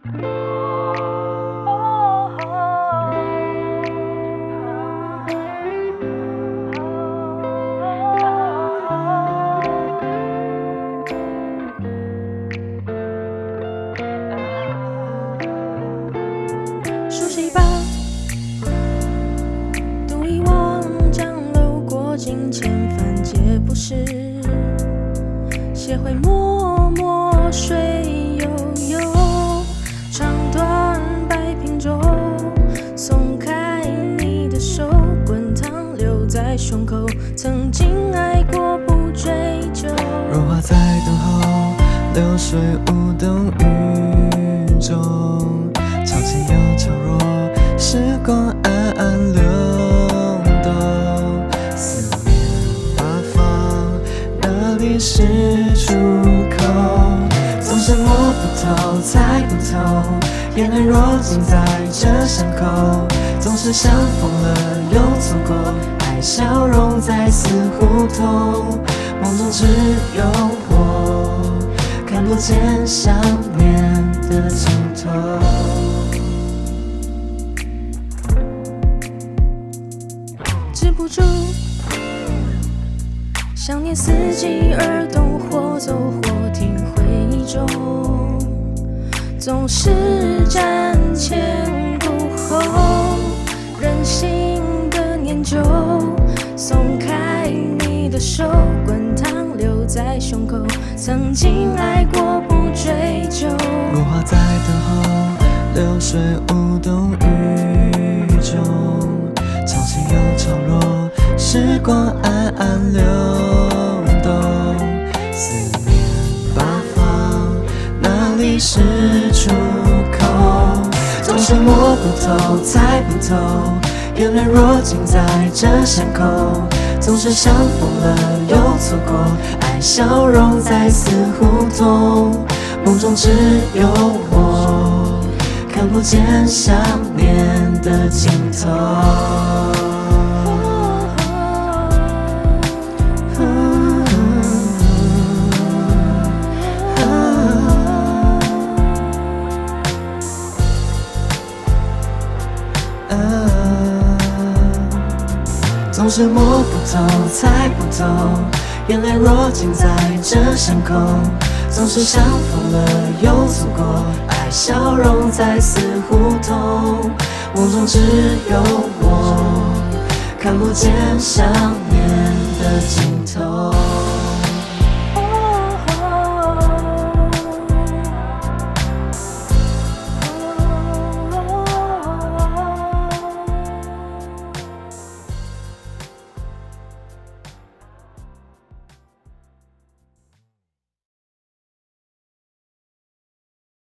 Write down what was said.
熟悉吧，独遗忘江流过境千帆皆不是，写回脉脉水悠悠，长短摆平舟，松开你的手，滚烫留在胸口，曾经爱过不追究。若花在等候，流水无动于衷，潮起又潮落，时光暗暗流动，思念八方，哪里是出口？总是摸不透，猜不透，眼泪若浸在这伤口，总是相逢了又错过，爱笑容在死胡同，梦中只有我，看不见想念的尽头。止不住，想念四季而动，或走或停，回忆中总是瞻前顾后，任性的念旧，松开你的手，滚烫留在胸口，曾经爱过不追究。若花在等候，流水无动于衷，潮起又潮落，时光暗暗流动，思念八方，哪里是出口？总是摸不透，猜不透，眼泪若浸在这伤口，总是相逢了又错过，爱笑容在死胡同，梦中只有我，看不见想念的尽头。总是摸不透，猜不透，眼泪若浸在这伤口，总是相逢了又错过，爱笑容在死胡同，梦中只有我，看不见想念的尽头。